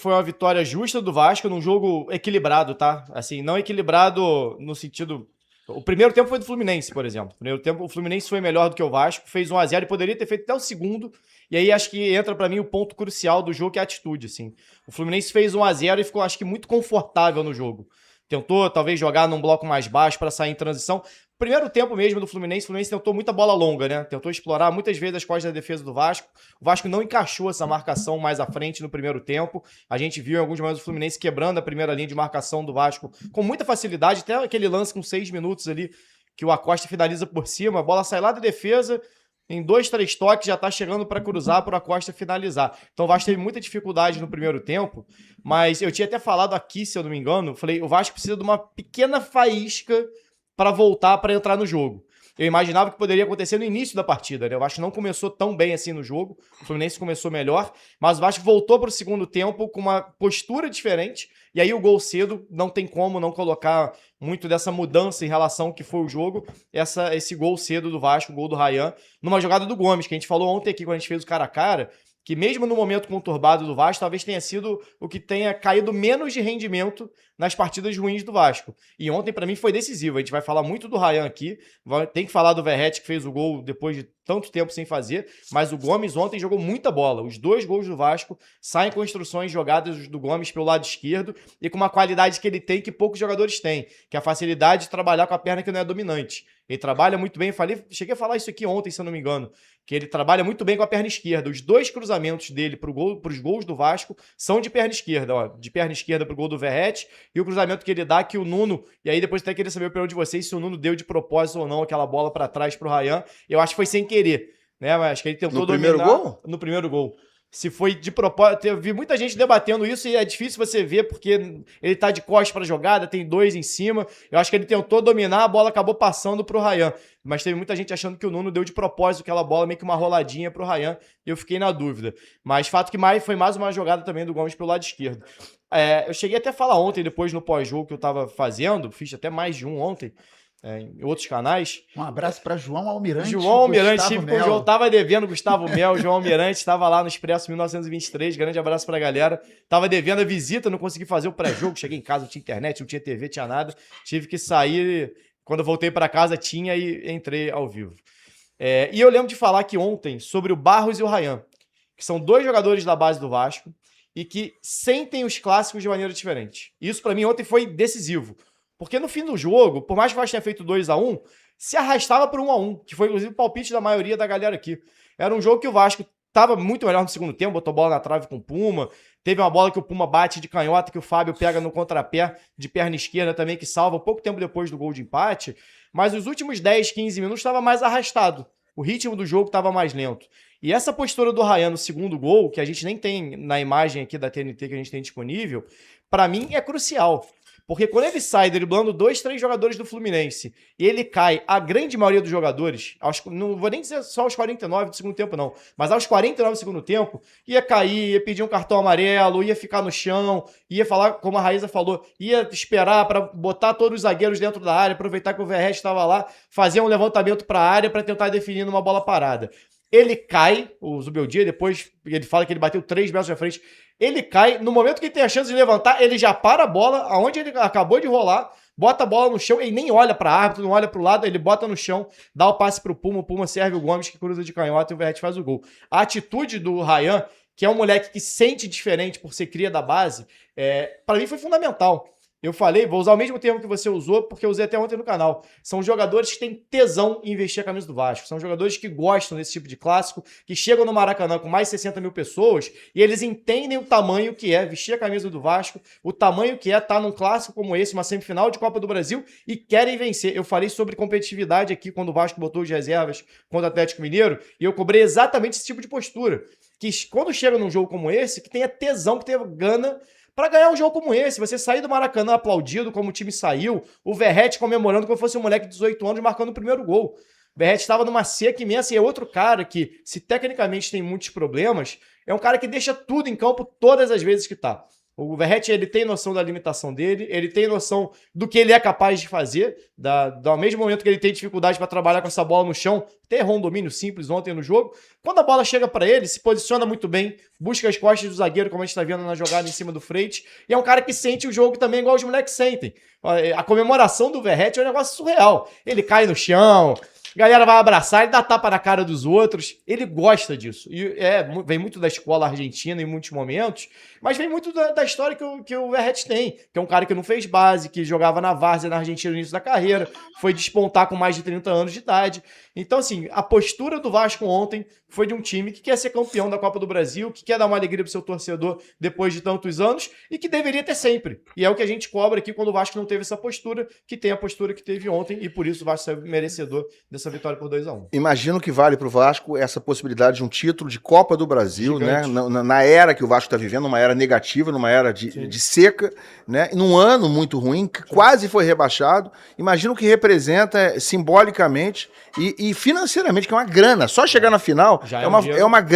foi uma vitória justa do Vasco num jogo equilibrado, tá? Assim, não equilibrado no sentido... O primeiro tempo foi do Fluminense, por exemplo. No primeiro tempo, o Fluminense foi melhor do que o Vasco, fez 1-0 e poderia ter feito até o segundo. E aí acho que entra pra mim o ponto crucial do jogo, que é a atitude, assim. O Fluminense fez 1-0 e ficou, acho que, muito confortável no jogo. Tentou, talvez, jogar num bloco mais baixo pra sair em transição. Primeiro tempo mesmo do Fluminense, o Fluminense tentou muita bola longa, né? Tentou explorar muitas vezes as costas da defesa do Vasco. O Vasco não encaixou essa marcação mais à frente no primeiro tempo. A gente viu em alguns momentos o Fluminense quebrando a primeira linha de marcação do Vasco com muita facilidade. Até aquele lance com 6 minutos ali, que o Acosta finaliza por cima, a bola sai lá da defesa, em 2, 3 toques já tá chegando para cruzar para o Acosta finalizar. Então o Vasco teve muita dificuldade no primeiro tempo, mas eu tinha até falado aqui, se eu não me engano, falei, o Vasco precisa de uma pequena faísca para voltar para entrar no jogo. Eu imaginava que poderia acontecer no início da partida, né? O Vasco não começou tão bem assim no jogo, o Fluminense começou melhor, mas o Vasco voltou para o segundo tempo com uma postura diferente, e aí o gol cedo não tem como não colocar muito dessa mudança em relação ao que foi o jogo, esse gol cedo do Vasco, o gol do Ryan, numa jogada do Gomes, que a gente falou ontem aqui quando a gente fez o cara a cara, que mesmo no momento conturbado do Vasco, talvez tenha sido o que tenha caído menos de rendimento nas partidas ruins do Vasco. E ontem, para mim, foi decisivo. A gente vai falar muito do Ryan aqui, tem que falar do Verratti, que fez o gol depois de tanto tempo sem fazer, mas o Gomes ontem jogou muita bola. Os 2 gols do Vasco saem com instruções jogadas do Gomes pelo lado esquerdo e com uma qualidade que ele tem que poucos jogadores têm, que é a facilidade de trabalhar com a perna que não é dominante. Ele trabalha muito bem, cheguei a falar isso aqui ontem, se eu não me engano, que ele trabalha muito bem com a perna esquerda. Os 2 cruzamentos dele para os gols do Vasco são de perna esquerda, ó, de perna esquerda para o gol do Verratti, e o cruzamento que ele dá, que o Nuno, e aí depois até queria saber a opinião de vocês, se o Nuno deu de propósito ou não aquela bola para trás para o Ryan. Eu acho que foi sem querer, né? Mas acho que ele tentou dominar primeiro gol? no primeiro gol. Se foi de propósito, eu vi muita gente debatendo isso e é difícil você ver porque ele tá de costas para a jogada, tem 2 em cima. Eu acho que ele tentou dominar, a bola acabou passando pro Ryan. Mas teve muita gente achando que o Nuno deu de propósito aquela bola, meio que uma roladinha pro Ryan, e eu fiquei na dúvida. Mas fato que foi mais uma jogada também do Gomes pelo lado esquerdo. Eu cheguei até a falar ontem, depois no pós-jogo que eu tava fazendo, fiz até mais de um ontem, em outros canais. Um abraço para João Almirante. João Almirante, tive com o João, tava devendo Gustavo Mel, João Almirante estava lá no Expresso 1923, grande abraço pra galera. Tava devendo a visita, não consegui fazer o pré-jogo, cheguei em casa, não tinha internet, não tinha TV, tinha nada, tive que sair, quando eu voltei para casa tinha e entrei ao vivo. E eu lembro de falar aqui ontem sobre o Barros e o Ryan, que são 2 jogadores da base do Vasco e que sentem os clássicos de maneira diferente. Isso para mim ontem foi decisivo. Porque no fim do jogo, por mais que o Vasco tenha feito 2-1, se arrastava para 1-1, que foi inclusive o palpite da maioria da galera aqui. Era um jogo que o Vasco estava muito melhor no segundo tempo, botou bola na trave com o Puma, teve uma bola que o Puma bate de canhota, que o Fábio pega no contrapé de perna esquerda também, que salva pouco tempo depois do gol de empate, mas os últimos 10, 15 minutos estava mais arrastado. O ritmo do jogo estava mais lento. E essa postura do Ryan no segundo gol, que a gente nem tem na imagem aqui da TNT que a gente tem disponível, para mim é crucial. Porque quando ele sai driblando 2, 3 jogadores do Fluminense e ele cai, a grande maioria dos jogadores, não vou nem dizer só aos 49 do segundo tempo não, mas aos 49 do segundo tempo, ia cair, ia pedir um cartão amarelo, ia ficar no chão, ia falar, como a Raíza falou, ia esperar para botar todos os zagueiros dentro da área, aproveitar que o Verratti estava lá, fazer um levantamento para a área para tentar definir numa bola parada. Ele cai, o Zubeldia, depois ele fala que ele bateu 3 metros na frente, ele cai, no momento que ele tem a chance de levantar, ele já para a bola, aonde ele acabou de rolar, bota a bola no chão, ele nem olha para árbitro, não olha para o lado, ele bota no chão, dá o passe para o Puma serve o Gomes, que cruza de canhota e o Verratti faz o gol. A atitude do Ryan, que é um moleque que sente diferente por ser cria da base, para mim foi fundamental. Eu falei, vou usar o mesmo termo que você usou, porque eu usei até ontem no canal. São jogadores que têm tesão em vestir a camisa do Vasco. São jogadores que gostam desse tipo de clássico, que chegam no Maracanã com mais de 60 mil pessoas e eles entendem o tamanho que é vestir a camisa do Vasco, o tamanho que é estar num clássico como esse, uma semifinal de Copa do Brasil, e querem vencer. Eu falei sobre competitividade aqui quando o Vasco botou as reservas contra o Atlético Mineiro e eu cobrei exatamente esse tipo de postura. Que quando chega num jogo como esse, que tenha tesão, que tenha gana para ganhar um jogo como esse, você sair do Maracanã aplaudido como o time saiu, o Verratti comemorando como se fosse um moleque de 18 anos marcando o primeiro gol. O Verratti estava numa seca imensa e é outro cara que, se tecnicamente tem muitos problemas, é um cara que deixa tudo em campo todas as vezes que tá. O Verratti, ele tem noção da limitação dele, ele tem noção do que ele é capaz de fazer, do mesmo momento que ele tem dificuldade para trabalhar com essa bola no chão, até errou um domínio simples ontem no jogo. Quando a bola chega para ele, se posiciona muito bem, busca as costas do zagueiro, como a gente está vendo na jogada em cima do Freitas, e é um cara que sente o jogo também igual os moleques sentem. A comemoração do Verratti é um negócio surreal. Ele cai no chão, a galera vai abraçar, ele dá tapa na cara dos outros. Ele gosta disso. E vem muito da escola argentina em muitos momentos, mas vem muito da história que o Verratti tem, que é um cara que não fez base, que jogava na várzea na Argentina no início da carreira, foi despontar com mais de 30 anos de idade. Então, assim, a postura do Vasco ontem foi de um time que quer ser campeão da Copa do Brasil, que quer dar uma alegria pro seu torcedor depois de tantos anos e que deveria ter sempre. E é o que a gente cobra aqui quando o Vasco não teve essa postura, que tem a postura que teve ontem, e por isso o Vasco saiu merecedor dessa vitória por 2-1. Imagino que vale pro Vasco essa possibilidade de um título de Copa do Brasil, né? Na era que o Vasco está vivendo, numa era negativa, numa era de seca, né? Num ano muito ruim, que quase foi rebaixado. Imagino que representa simbolicamente e financeiramente, que é uma grana. Só chegar na final é uma grana.